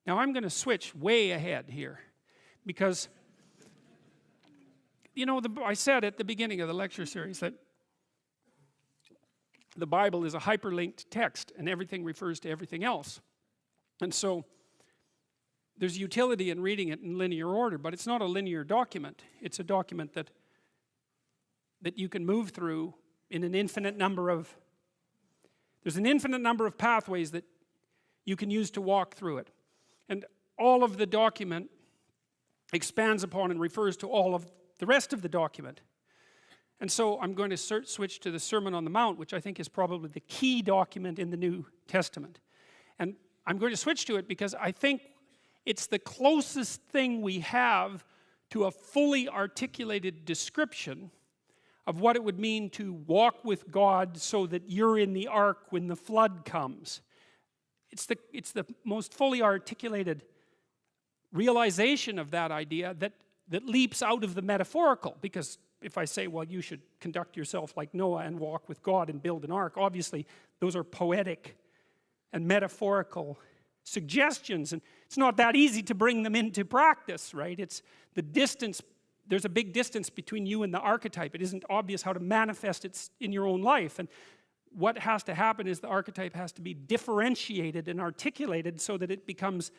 Now I'm going to switch way ahead here, because, you know, I said at the beginning of the lecture series that the Bible is a hyperlinked text and everything refers to everything else. And so there's utility in reading it in linear order, but it's not a linear document. It's a document that you can move through in an infinite number of, there's an infinite number of pathways that you can use to walk through it. And all of the document expands upon and refers to all of the rest of the document. And so I'm going to switch to the Sermon on the Mount, which I think is probably the key document in the New Testament. And I'm going to switch to it because I think it's the closest thing we have to a fully articulated description of what it would mean to walk with God so that you're in the ark when the flood comes. It's the most fully articulated realization of that idea that leaps out of the metaphorical. Because if I say, well, you should conduct yourself like Noah and walk with God and build an ark, obviously those are poetic and metaphorical suggestions, and it's not that easy to bring them into practice, right? It's the distance, there's a big distance between you and the archetype. It isn't obvious how to manifest it in your own life, and what has to happen is the archetype has to be differentiated and articulated so that it becomes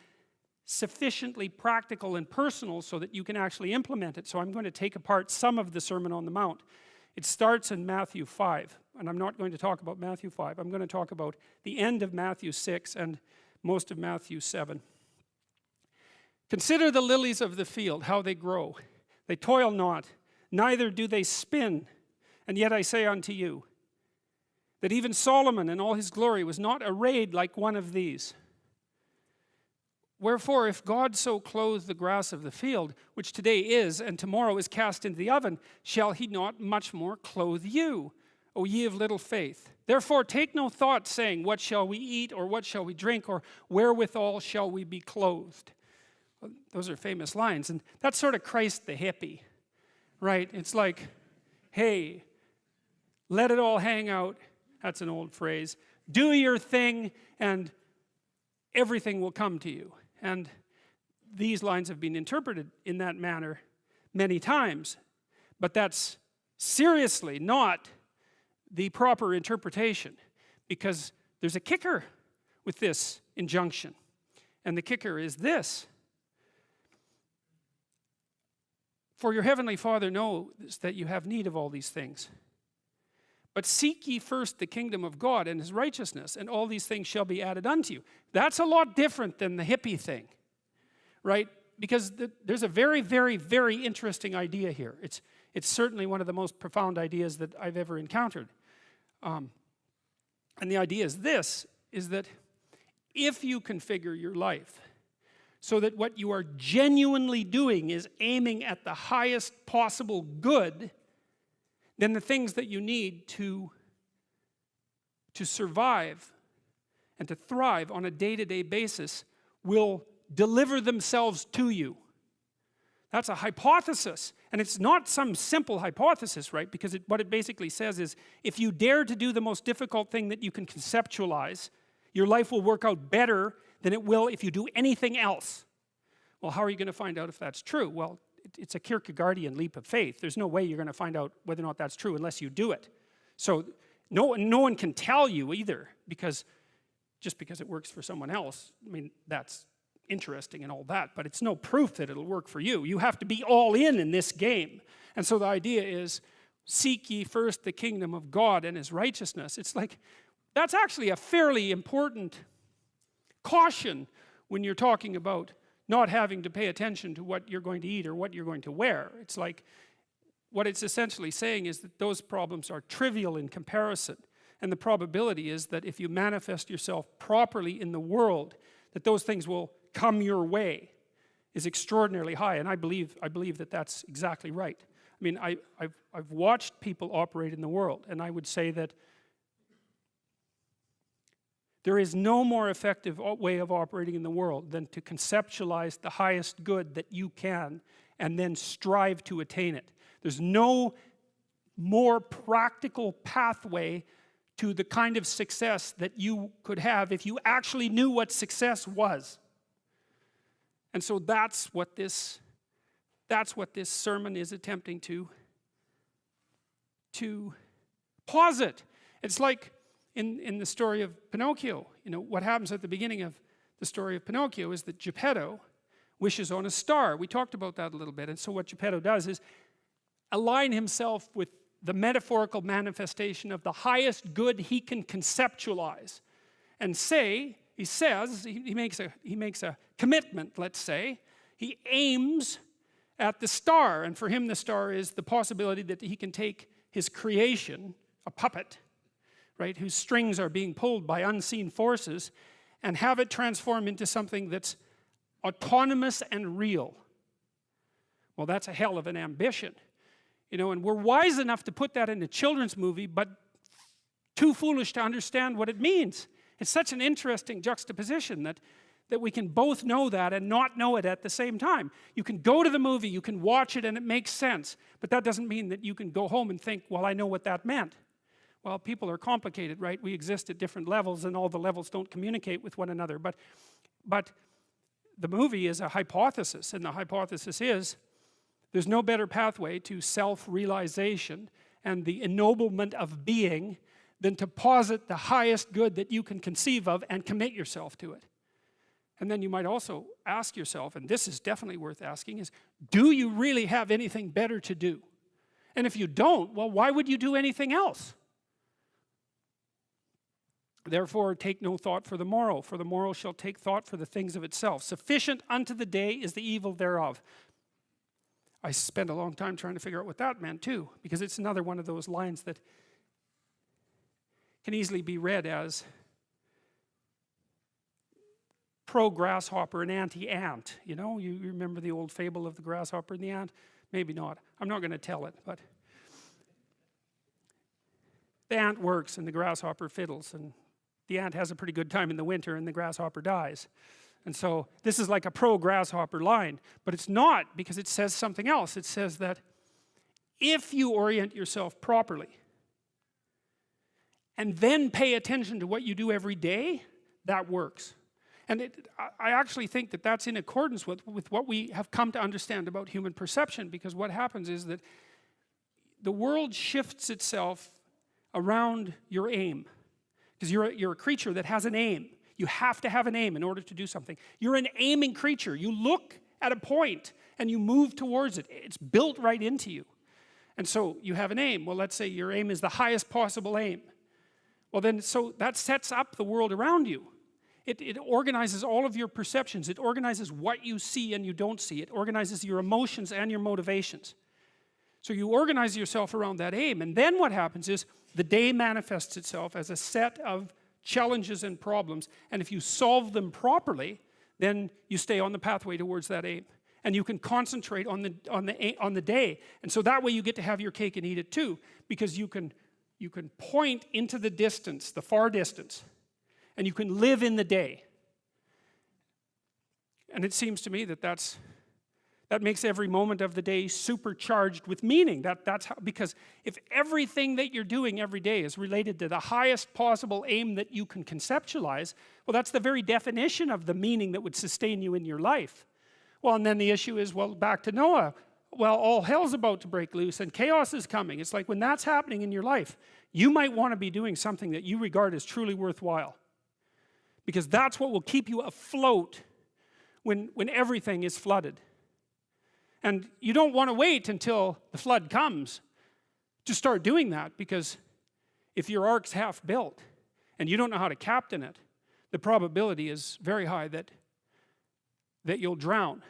sufficiently practical and personal so that you can actually implement it. So I'm going to take apart some of the Sermon on the Mount. It starts in Matthew 5, and I'm not going to talk about Matthew 5. I'm going to talk about the end of Matthew 6 and most of Matthew 7. Consider the lilies of the field, how they grow. They toil not, neither do they spin. And yet I say unto you, that even Solomon in all his glory was not arrayed like one of these. Wherefore, if God so clothe the grass of the field, which today is, and tomorrow is cast into the oven, shall he not much more clothe you, O ye of little faith? Therefore take no thought, saying, what shall we eat, or what shall we drink, or wherewithal shall we be clothed? Well, those are famous lines, and that's sort of Christ the hippie, right? It's like, hey, let it all hang out. That's an old phrase. Do your thing, and everything will come to you. And these lines have been interpreted in that manner many times. But that's seriously not the proper interpretation, because there's a kicker with this injunction. And the kicker is this. For your heavenly Father knows that you have need of all these things. But seek ye first the kingdom of God and his righteousness, and all these things shall be added unto you. That's a lot different than the hippie thing, right? Because there's a very, very, very interesting idea here. It's certainly one of the most profound ideas that I've ever encountered. And the idea is this, is that if you configure your life so that what you are genuinely doing is aiming at the highest possible good, then the things that you need to survive and to thrive on a day-to-day basis will deliver themselves to you. That's a hypothesis, and it's not some simple hypothesis, right? Because what it basically says is, if you dare to do the most difficult thing that you can conceptualize, your life will work out better than it will if you do anything else. Well, how are you going to find out if that's true? Well, it's a Kierkegaardian leap of faith. There's no way you're going to find out whether or not that's true unless you do it. So no one can tell you either, because just because it works for someone else, I mean, that's interesting and all that, but it's no proof that it'll work for you. You have to be all in this game. And so the idea is, seek ye first the kingdom of God and his righteousness. It's like, that's actually a fairly important caution when you're talking about not having to pay attention to what you're going to eat or what you're going to wear. It's like, what it's essentially saying is that those problems are trivial in comparison. And the probability is that if you manifest yourself properly in the world, that those things will come your way is extraordinarily high. And I believe that that's exactly right. I mean, I've watched people operate in the world, and I would say that there is no more effective way of operating in the world than to conceptualize the highest good that you can and then strive to attain it. There's no more practical pathway to the kind of success that you could have if you actually knew what success was. And so that's what this sermon is attempting to posit. It's like in the story of Pinocchio. You know, what happens at the beginning of the story of Pinocchio is that Geppetto wishes on a star. We talked about that a little bit. And so what Geppetto does is align himself with the metaphorical manifestation of the highest good he can conceptualize. And he makes a commitment, let's say. He aims at the star, and for him the star is the possibility that he can take his creation, a puppet, right, whose strings are being pulled by unseen forces, and have it transform into something that's autonomous and real. Well, that's a hell of an ambition. You know, and we're wise enough to put that in a children's movie, but too foolish to understand what it means. It's such an interesting juxtaposition that we can both know that and not know it at the same time. You can go to the movie, you can watch it, and it makes sense, but that doesn't mean that you can go home and think, well, I know what that meant. Well, people are complicated, right? We exist at different levels, and all the levels don't communicate with one another. But the movie is a hypothesis, and the hypothesis is there's no better pathway to self-realization and the ennoblement of being than to posit the highest good that you can conceive of and commit yourself to it. And then you might also ask yourself, and this is definitely worth asking, is do you really have anything better to do? And if you don't, well, why would you do anything else? Therefore, take no thought for the morrow shall take thought for the things of itself. Sufficient unto the day is the evil thereof. I spent a long time trying to figure out what that meant too, because it's another one of those lines that can easily be read as pro-grasshopper and anti-ant. You know, you remember the old fable of the grasshopper and the ant? Maybe not. I'm not going to tell it, but the ant works and the grasshopper fiddles, and the ant has a pretty good time in the winter and the grasshopper dies. And so this is like a pro-grasshopper line, but it's not, because it says something else. It says that if you orient yourself properly and then pay attention to what you do every day, that works. And I actually think that that's in accordance with what we have come to understand about human perception, because what happens is that the world shifts itself around your aim, because you're a creature that has an aim. You have to have an aim in order to do something. You're an aiming creature. You look at a point and you move towards it. It's built right into you. And so you have an aim. Well, let's say your aim is the highest possible aim. Well, then, so that sets up the world around you. It organizes all of your perceptions. It organizes what you see and you don't see. It organizes your emotions and your motivations. So you organize yourself around that aim, and then what happens is the day manifests itself as a set of challenges and problems, and if you solve them properly, then you stay on the pathway towards that aim, and you can concentrate on the day, and so that way you get to have your cake and eat it too, because you can point into the distance, the far distance, and you can live in the day. And it seems to me that that makes every moment of the day supercharged with meaning. That's how, because if everything that you're doing every day is related to the highest possible aim that you can conceptualize, well, that's the very definition of the meaning that would sustain you in your life. Well, and then the issue is, well, back to Noah. Well, all hell's about to break loose and chaos is coming. It's like when that's happening in your life, you might want to be doing something that you regard as truly worthwhile, because that's what will keep you afloat when everything is flooded. And you don't want to wait until the flood comes to start doing that, because if your ark's half built and you don't know how to captain it, the probability is very high that you'll drown.